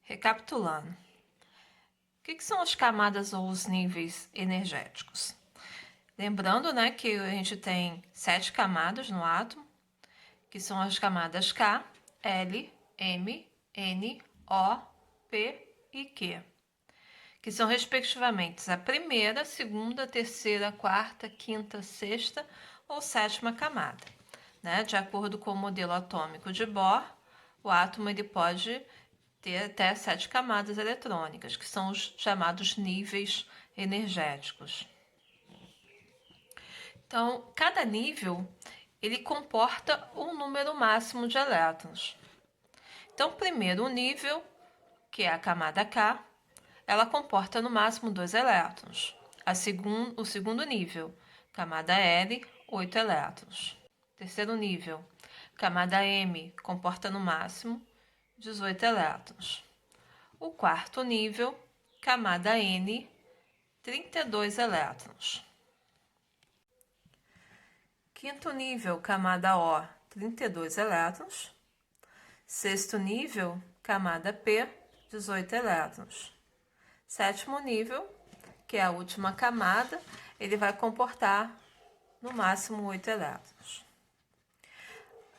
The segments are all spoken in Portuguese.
Recapitulando, o que são as camadas ou os níveis energéticos? Lembrando, né, que a gente tem 7 camadas no átomo, que são as camadas K, L, M, N, O, P e Q, que são respectivamente a primeira, segunda, terceira, quarta, quinta, sexta ou sétima camada. Né? De acordo com o modelo atômico de Bohr, o átomo ele pode ter até 7 camadas eletrônicas, que são os chamados níveis energéticos. Então, cada nível ele comporta um número máximo de elétrons. Então, primeiro o nível, que é a camada K, ela comporta no máximo 2 elétrons. O segundo nível, camada L, 8 elétrons. Terceiro nível, camada M, comporta no máximo 18 elétrons. O quarto nível, camada N, 32 elétrons. Quinto nível, camada O, 32 elétrons. Sexto nível, camada P, 18 elétrons. Sétimo nível, que é a última camada, ele vai comportar no máximo 8 elétrons.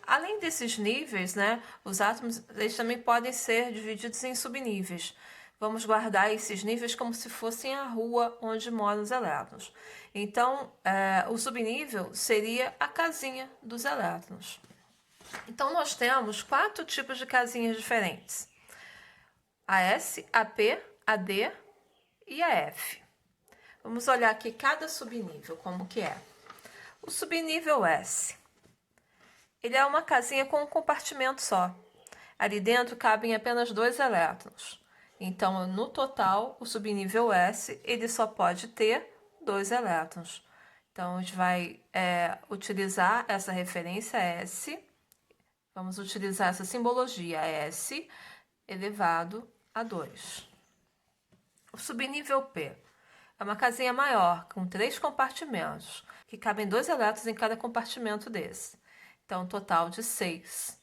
Além desses níveis, né, os átomos eles também podem ser divididos em subníveis. Vamos guardar esses níveis como se fossem a rua onde moram os elétrons. Então, o subnível seria a casinha dos elétrons. Então, nós temos 4 tipos de casinhas diferentes: a S, a P, a D e a F. Vamos olhar aqui cada subnível, como que é. O subnível S, ele é uma casinha com um compartimento só. Ali dentro cabem apenas 2 elétrons. Então, no total, o subnível S, ele só pode ter 2 elétrons. Então, a gente vai utilizar essa referência S. Vamos utilizar essa simbologia S elevado a 2. O subnível P é uma casinha maior, com 3 compartimentos, que cabem 2 elétrons em cada compartimento desse. Então, um total de 6.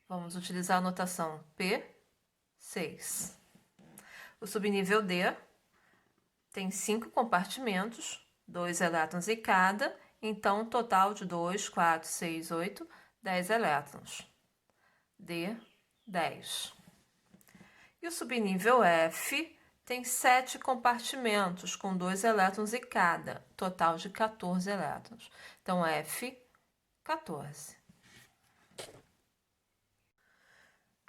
Vamos utilizar a notação P, 6. O subnível D tem 5 compartimentos, 2 elétrons em cada, então um total de 2, 4, 6, 8, 10 elétrons. D, 10. E o subnível F tem 7 compartimentos, com 2 elétrons em cada, total de 14 elétrons. Então, F, 14.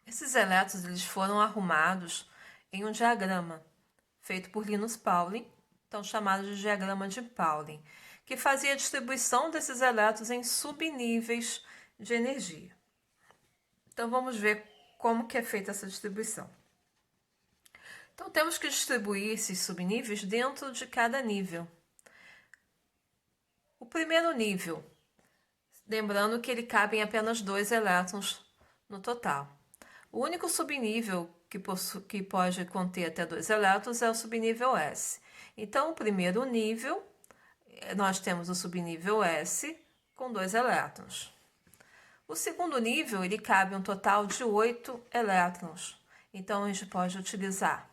Esses elétrons eles foram arrumados em um diagrama feito por Linus Pauling, então chamado de diagrama de Pauling, que fazia a distribuição desses elétrons em subníveis de energia. Então, vamos ver como que é feita essa distribuição. Então, temos que distribuir esses subníveis dentro de cada nível. O primeiro nível, lembrando que ele cabe em apenas 2 elétrons no total. O único subnível que pode conter até 2 elétrons é o subnível S. Então, o primeiro nível, nós temos o subnível S com 2 elétrons. O segundo nível, ele cabe um total de 8 elétrons. Então, a gente pode utilizar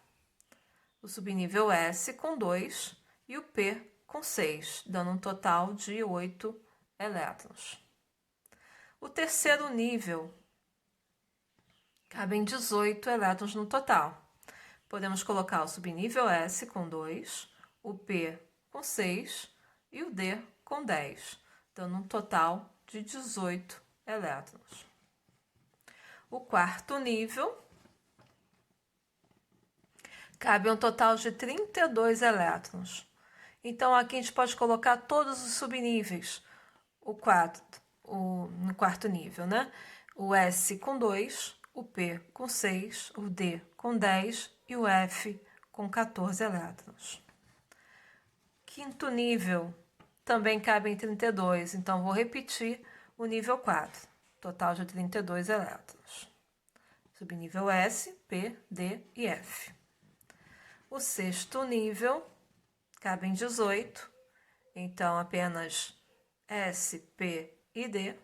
o subnível S com 2 e o P com 6, dando um total de 8 elétrons. O terceiro nível, cabem 18 elétrons no total. Podemos colocar o subnível S com 2, o P com 6 e o D com 10, dando um total de 18 elétrons. O quarto nível, cabe um total de 32 elétrons. Então, aqui a gente pode colocar todos os subníveis. No quarto nível, né? O S com 2, o P com 6, o D com 10 e o F com 14 elétrons. Quinto nível, também cabem 32, então vou repetir o nível 4, total de 32 elétrons. Subnível S, P, D e F. O sexto nível, cabem 18, então apenas S, P e D.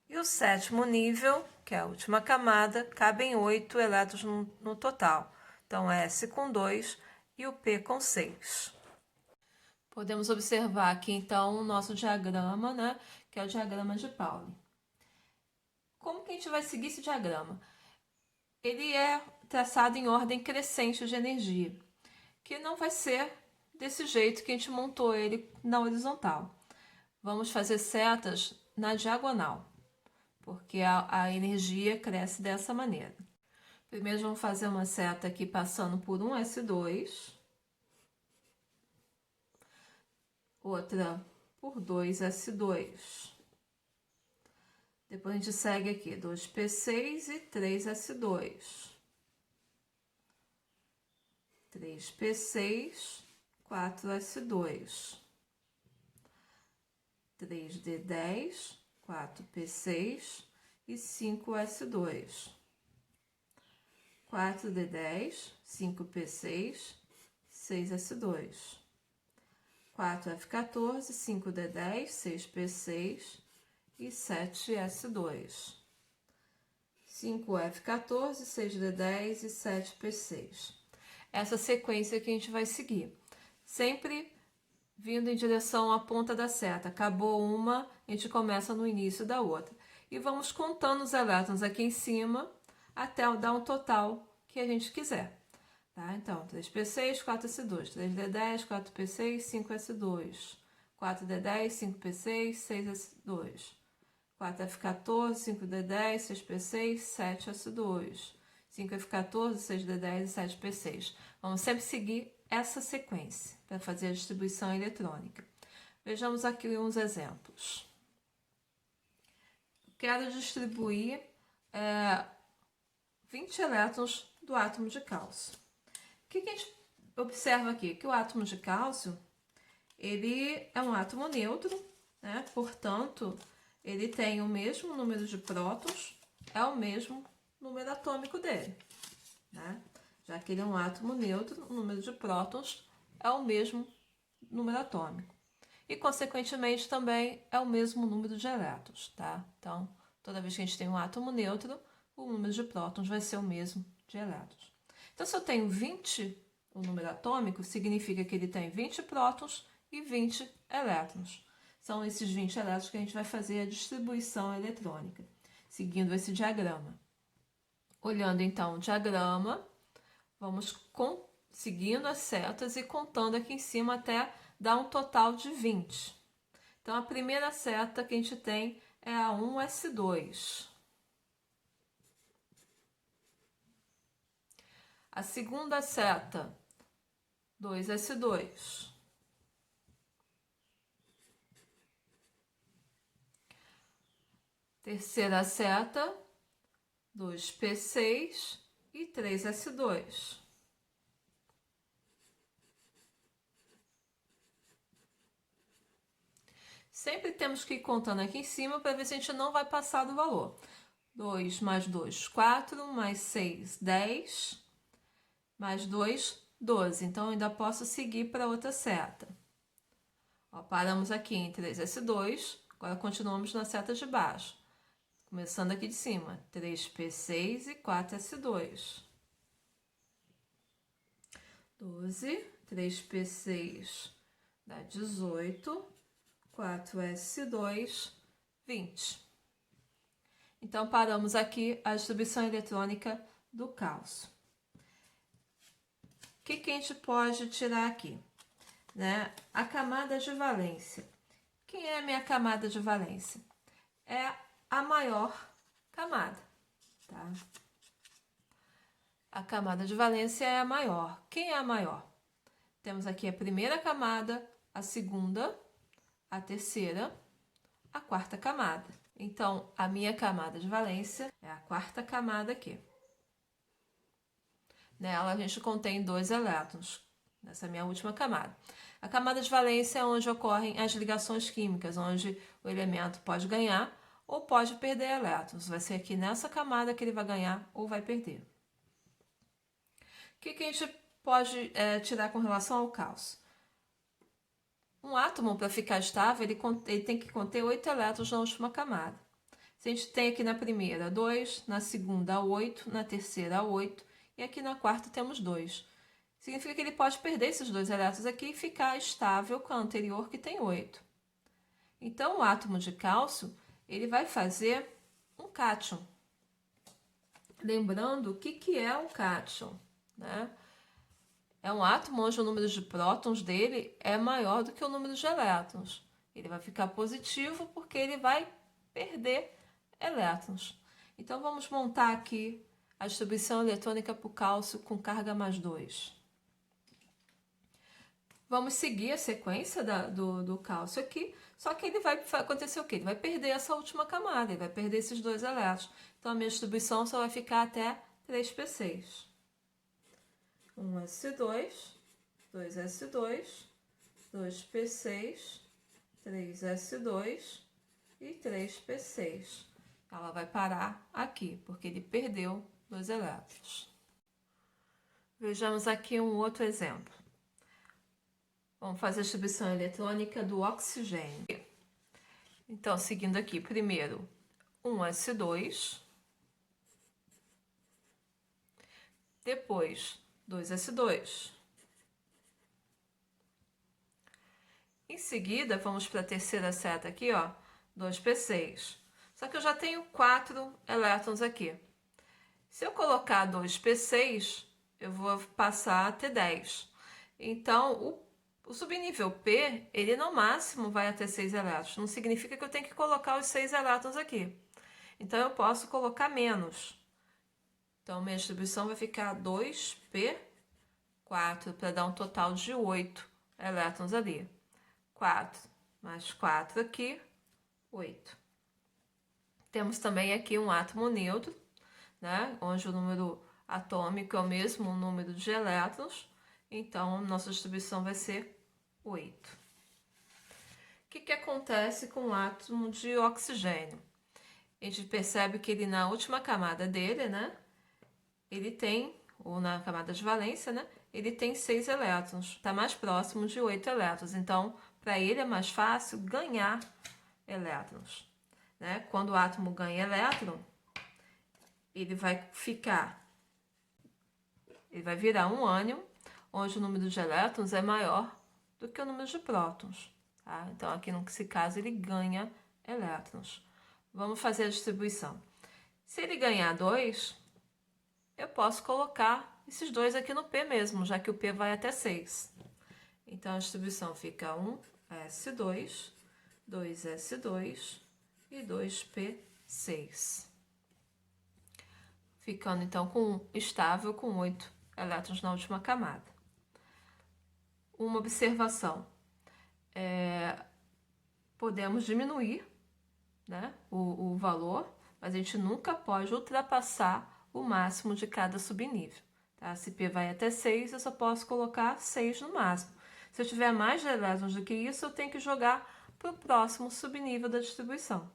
E o sétimo nível, que é a última camada, cabem 8 elétrons no total. Então, S com 2 e o P com 6. Podemos observar aqui, então, o nosso diagrama, né, que é o diagrama de Pauli. Como que a gente vai seguir esse diagrama? Ele é traçado em ordem crescente de energia, que não vai ser desse jeito que a gente montou ele na horizontal. Vamos fazer setas na diagonal, porque a energia cresce dessa maneira. Primeiro vamos fazer uma seta aqui passando por um S2, outra por 2S2. Depois a gente segue aqui 2P6 e 3S2. 3P6, 4S2. 3D10, 4P6 e 5S2. 4D10, 5P6, 6S2. 4F14, 5D10, 6P6 e 7S2. 5F14, 6D10 e 7P6. Essa sequência que a gente vai seguir. Sempre vindo em direção à ponta da seta. Acabou uma, a gente começa no início da outra. E vamos contando os elétrons aqui em cima até dar um total que a gente quiser. Tá? Então, 3P6, 4S2, 3D10, 4P6, 5S2, 4D10, 5P6, 6S2, 4F14, 5D10, 6P6, 7S2, 5F14, 6D10 e 7P6. Vamos sempre seguir essa sequência para fazer a distribuição eletrônica. Vejamos aqui uns exemplos. Quero distribuir 20 elétrons do átomo de cálcio. O que a gente observa aqui? Que o átomo de cálcio, ele é um átomo neutro, né? Portanto, ele tem o mesmo número de prótons, é o mesmo número atômico dele, né? Já que ele é um átomo neutro, o número de prótons é o mesmo número atômico. E, consequentemente, também é o mesmo número de elétrons, tá? Então, toda vez que a gente tem um átomo neutro, o número de prótons vai ser o mesmo de elétrons. Então, se eu tenho 20, o número atômico, significa que ele tem 20 prótons e 20 elétrons. São esses 20 elétrons que a gente vai fazer a distribuição eletrônica, seguindo esse diagrama. Olhando, então, o diagrama, vamos seguindo as setas e contando aqui em cima até dar um total de 20. Então, a primeira seta que a gente tem é a 1S2. A segunda seta, 2S2. Terceira seta, 2P6 e 3S2. Sempre temos que ir contando aqui em cima para ver se a gente não vai passar do valor. 2 mais 2, 4, mais 6, 10, mais 2, 12. Então, eu ainda posso seguir para outra seta. Ó, paramos aqui em 3S2, agora continuamos na seta de baixo. Começando aqui de cima, 3P6 e 4S2. 12, 3P6 dá 18, 4S2, 20. Então, paramos aqui a distribuição eletrônica do cálcio. O que a gente pode tirar aqui? Né? A camada de valência. Quem é a minha camada de valência? É a maior camada, tá? A camada de valência é a maior. Quem é a maior? Temos aqui a primeira camada, a segunda, a terceira, a quarta camada. Então, a minha camada de valência é a quarta camada aqui. Nela, a gente contém 2 elétrons, nessa minha última camada. A camada de valência é onde ocorrem as ligações químicas, onde o elemento pode ganhar ou pode perder elétrons. Vai ser aqui nessa camada que ele vai ganhar ou vai perder. O que a gente pode tirar com relação ao cálcio? Um átomo, para ficar estável, ele tem que conter 8 elétrons na última camada. Se a gente tem aqui na primeira 2, na segunda 8, na terceira 8 e aqui na quarta temos 2. Significa que ele pode perder esses 2 elétrons aqui e ficar estável com a anterior que tem 8. Então o átomo de cálcio ele vai fazer um cátion. Lembrando o que é um cátion, né? É um átomo onde o número de prótons dele é maior do que o número de elétrons. Ele vai ficar positivo porque ele vai perder elétrons. Então vamos montar aqui a distribuição eletrônica para o cálcio com carga mais 2. Vamos seguir a sequência do cálcio aqui, só que ele vai acontecer o quê? Ele vai perder essa última camada, ele vai perder esses 2 elétrons. Então a minha distribuição só vai ficar até 3p6. 1s2, 2s2, 2p6, 3s2 e 3p6. Ela vai parar aqui, porque ele perdeu 2 elétrons. Vejamos aqui um outro exemplo. Vamos fazer a distribuição eletrônica do oxigênio. Então, seguindo aqui, primeiro 1s2, depois 2s2. Em seguida, vamos para a terceira seta aqui, ó, 2p6. Só que eu já tenho 4 elétrons aqui. Se eu colocar 2p6, eu vou passar a ter 10. Então, o subnível P, ele no máximo vai até 6 elétrons. Não significa que eu tenho que colocar os 6 elétrons aqui. Então, eu posso colocar menos. Então, minha distribuição vai ficar 2p4, para dar um total de 8 elétrons ali. 4 mais 4 aqui, 8. Temos também aqui um átomo neutro, né? Onde o número atômico é o mesmo número de elétrons. Então, nossa distribuição vai ser 8. O que acontece com o átomo de oxigênio? A gente percebe que ele, na última camada dele, né? Ele tem, ou na camada de valência, né? Ele tem 6 elétrons. Está mais próximo de 8 elétrons. Então, para ele é mais fácil ganhar elétrons, né? Quando o átomo ganha elétron, ele vai virar um ânion, onde o número de elétrons é maior do que o número de prótons. Tá? Então, aqui nesse caso, ele ganha elétrons. Vamos fazer a distribuição. Se ele ganhar 2, eu posso colocar esses 2 aqui no P mesmo, já que o P vai até 6. Então, a distribuição fica 1s2, 2s2 e 2p6. Ficando, então, estável com 8 elétrons na última camada. Uma observação. Podemos diminuir, né, o valor, mas a gente nunca pode ultrapassar o máximo de cada subnível. Tá? Se P vai até 6, eu só posso colocar 6 no máximo. Se eu tiver mais de elétrons do que isso, eu tenho que jogar para o próximo subnível da distribuição.